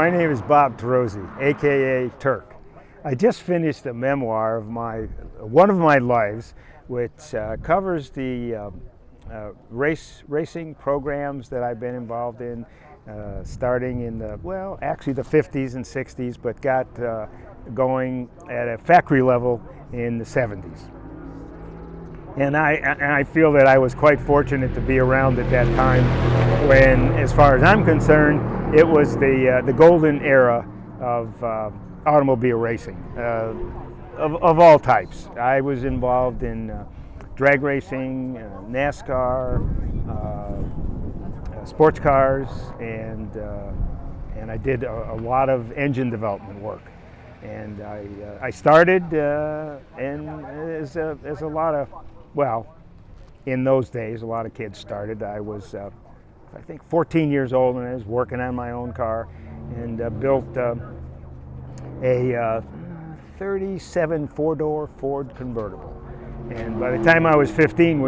My name is Bob Tarozzi, aka Turk. I just finished a memoir of one of my lives, which covers the racing programs that I've been involved in, starting in the 50s and 60s, but got going at a factory level in the 70s. And I feel that I was quite fortunate to be around at that time when, as far as I'm concerned, it was the golden era of automobile racing of all types. I was involved in drag racing, NASCAR, sports cars, and I did a lot of engine development work. And I started and as a lot of, in those days, a lot of kids started. I was, I think, 14 years old, and I was working on my own car and built a 37 four-door Ford convertible. And by the time I was 15,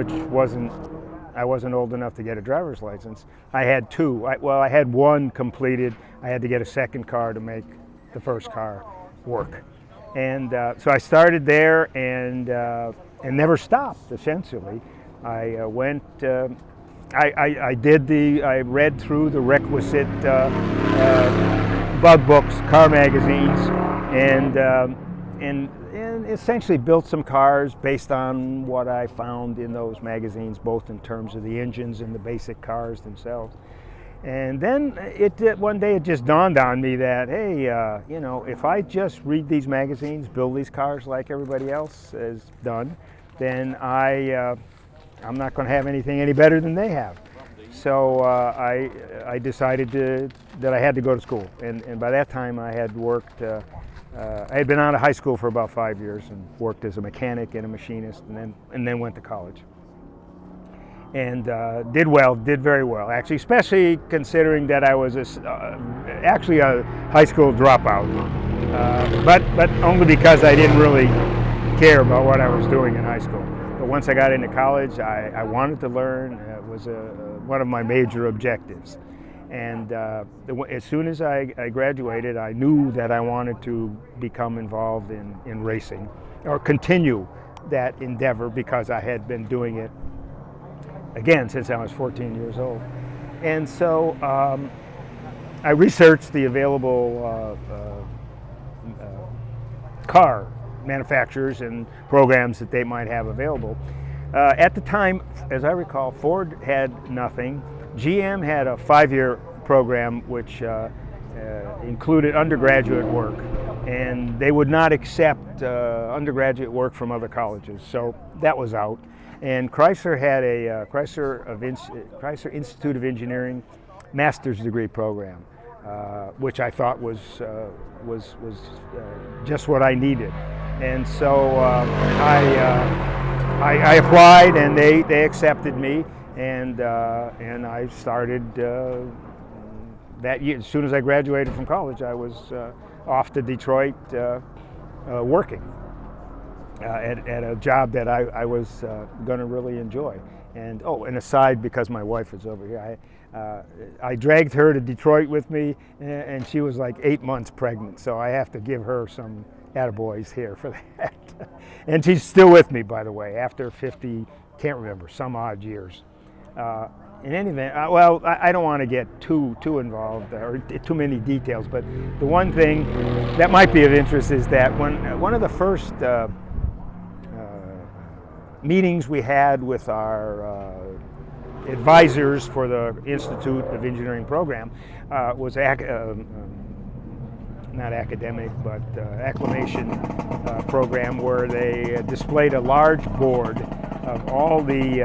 I wasn't old enough to get a driver's license, I had two. I had one completed. I had to get a second car to make the first car work. And so I started there and never stopped, essentially. I went, I read through the requisite bug books, car magazines, and essentially built some cars based on what I found in those magazines, both in terms of the engines and the basic cars themselves. And then one day it just dawned on me that, hey, if I just read these magazines, build these cars like everybody else has done, then I'm not going to have anything any better than they have. So I decided that I had to go to school. And by that time I had worked, I had been out of high school for about 5 years and worked as a mechanic and a machinist, and then went to college. And did very well, actually, especially considering that I was actually a high school dropout, but only because I didn't really care about what I was doing in high school. But once I got into college, I wanted to learn. It was one of my major objectives. And as soon as I graduated, I knew that I wanted to become involved in racing, or continue that endeavor, because I had been doing it again since I was 14 years old. And so I researched the available car manufacturers and programs that they might have available. At the time, as I recall, Ford had nothing. GM had a 5-year program which included undergraduate work, and they would not accept undergraduate work from other colleges, so that was out. And Chrysler had a Chrysler Institute of Engineering master's degree program, which I thought was just what I needed. And so I applied, and they accepted me, and I started that year. As soon as I graduated from college, I was off to Detroit working at a job that I was going to really enjoy. And an aside, because my wife is over here, I dragged her to Detroit with me, and she was like 8 months pregnant, so I have to give her some attaboys here for that. And she's still with me, by the way, after 50, can't remember, some odd years. In any event, I don't want to get too involved or too many details, but the one thing that might be of interest is that one of the first meetings we had with our advisors for the Institute of Engineering program was not academic, but acclimation program, where they displayed a large board of all the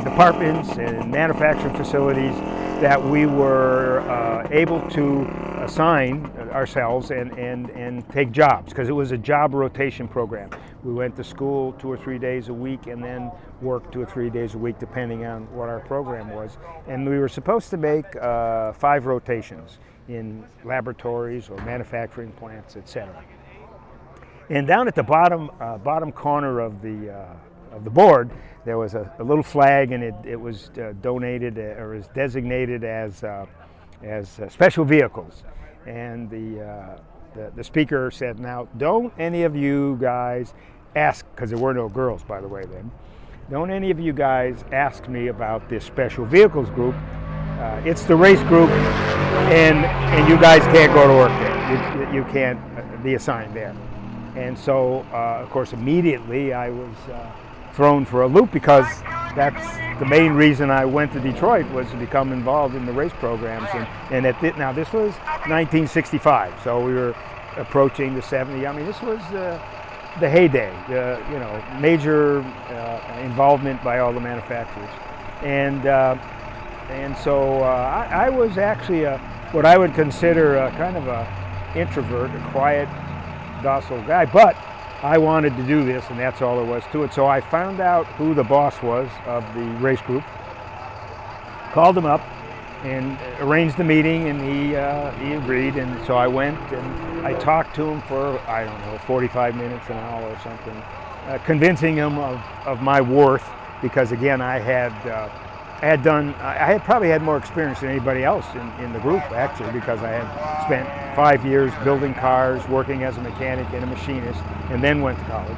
departments and manufacturing facilities that we were able to assign ourselves and take jobs, because it was a job rotation program. We went to school 2 or 3 days a week and then worked 2 or 3 days a week, depending on what our program was. And we were supposed to make 5 rotations in laboratories or manufacturing plants, etc. And down at the bottom corner of the board, there was a little flag, and it was donated or is designated as as special vehicles. And the speaker said, now don't any of you guys ask, because there were no girls by the way then, don't any of you guys ask me about this special vehicles group. It's the race group, and you guys can't go to work there. You can't be assigned there. And so, of course, immediately I was thrown for a loop, because that's the main reason I went to Detroit, was to become involved in the race programs. And now this was 1965, so we were approaching the 70. I mean, this was the heyday, major involvement by all the manufacturers. And so I was actually what I would consider a kind of a introvert, a quiet, docile guy, but I wanted to do this, and that's all there was to it. So I found out who the boss was of the race group, called him up, and arranged the meeting, and he agreed. And so I went and I talked to him for, I don't know, 45 minutes, an hour or something, convincing him of my worth, because again, I had probably had more experience than anybody else in the group, actually, because I had spent 5 years building cars, working as a mechanic and a machinist, and then went to college.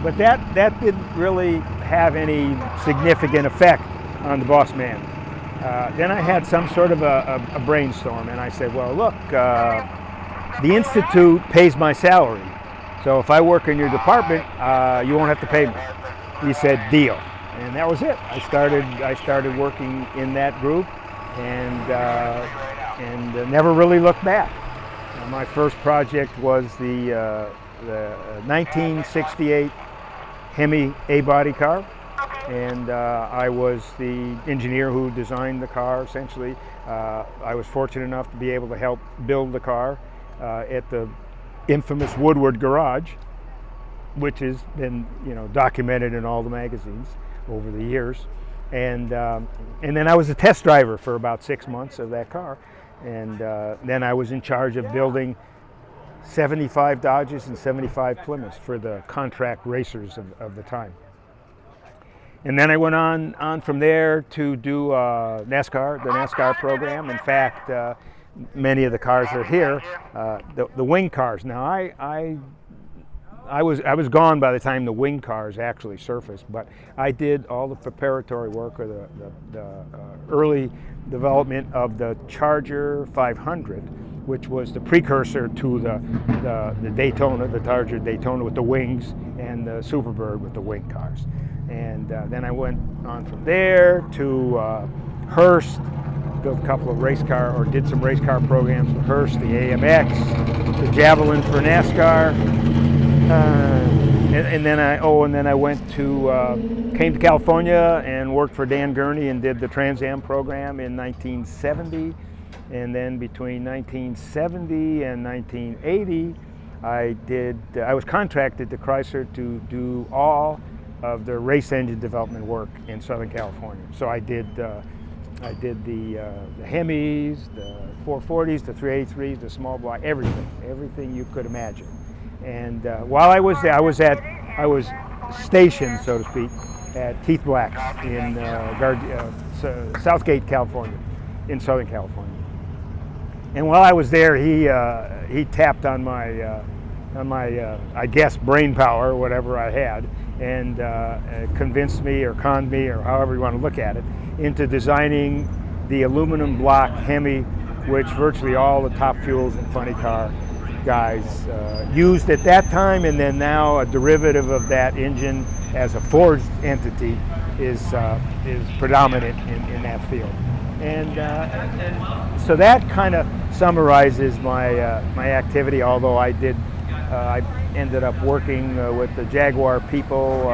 But that didn't really have any significant effect on the boss man. Then I had some sort of a brainstorm, and I said, well, look, the Institute pays my salary, so if I work in your department, you won't have to pay me. He said, deal. And that was it. I started working in that group, and never really looked back. My first project was the 1968 Hemi A-body car, and I was the engineer who designed the car. Essentially, I was fortunate enough to be able to help build the car at the infamous Woodward garage, which has been documented in all the magazines over the years. And then I was a test driver for about 6 months of that car, and then I was in charge of building 75 Dodges and 75 Plymouths for the contract racers of the time. And then I went on from there to do the NASCAR program. In fact, many of the cars are here, the wing cars. Now I was gone by the time the wing cars actually surfaced, but I did all the preparatory work, or the early development of the Charger 500, which was the precursor to the Daytona, the Charger Daytona with the wings, and the Superbird with the wing cars. And then I went on from there to Hearst, built a couple of did some race car programs with Hearst, the AMX, the Javelin for NASCAR. And then I went came to California and worked for Dan Gurney and did the Trans Am program in 1970. And then between 1970 and 1980, I was contracted to Chrysler to do all of the race engine development work in Southern California. So I did the Hemis, the 440s, the 383s, the small block, everything you could imagine. And while I was there, I was stationed, so to speak, at Keith Black's in Southgate, California, in Southern California. And while I was there, he tapped on my I guess brain power, or whatever I had, and convinced me, or conned me, or however you want to look at it, into designing the aluminum block Hemi, which virtually all the Top Fuels and Funny Car guys used at that time, and then now a derivative of that engine as a forged entity is predominant in that field. And so that kind of summarizes my activity, although I ended up working with the Jaguar people,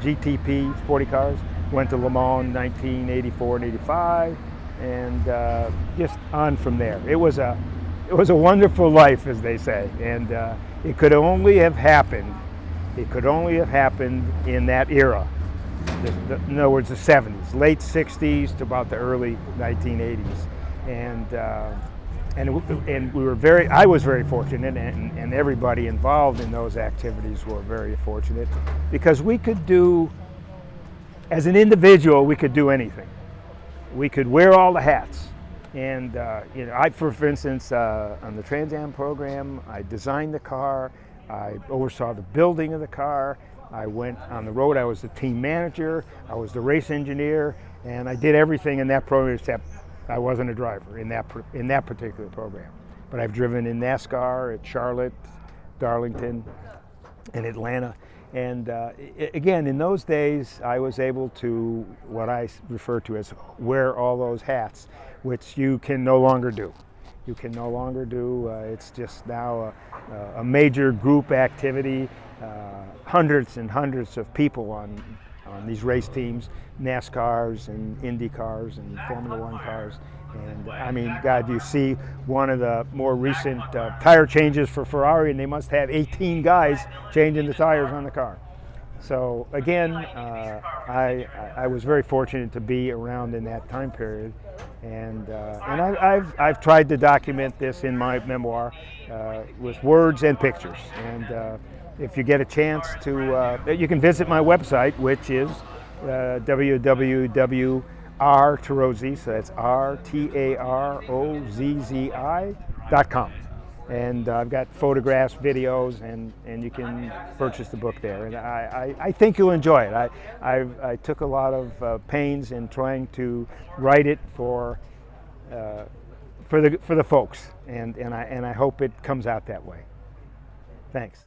GTP sporty cars, went to Le Mans in 1984 and 85, and just on from there. It was a wonderful life, as they say, and it could only have happened in that era. In other words, the 70s, late 60s to about the early 1980s, and I was very fortunate, and everybody involved in those activities were very fortunate, because we could do, as an individual, we could do anything. we could wear all the hats. And for instance, on the Trans Am program, I designed the car, I oversaw the building of the car, I went on the road, I was the team manager, I was the race engineer, and I did everything in that program except I wasn't a driver in that particular program. But I've driven in NASCAR at Charlotte, Darlington, and Atlanta. And again, in those days, I was able to, what I refer to as, wear all those hats, which you can no longer do. You can no longer do. It's just now a major group activity. Hundreds and hundreds of people on these race teams, NASCARs and Indy cars and Formula One cars. And I mean, God, you see one of the more recent tire changes for Ferrari, and they must have 18 guys changing the tires on the car. So again, I was very fortunate to be around in that time period, and I've tried to document this in my memoir with words and pictures. And if you get a chance to, you can visit my website, which is www.Tarozzi, so that's RTAROZZI.com. And I've got photographs, videos, and you can purchase the book there. And I think you'll enjoy it. I took a lot of pains in trying to write it for the folks, and I hope it comes out that way. Thanks.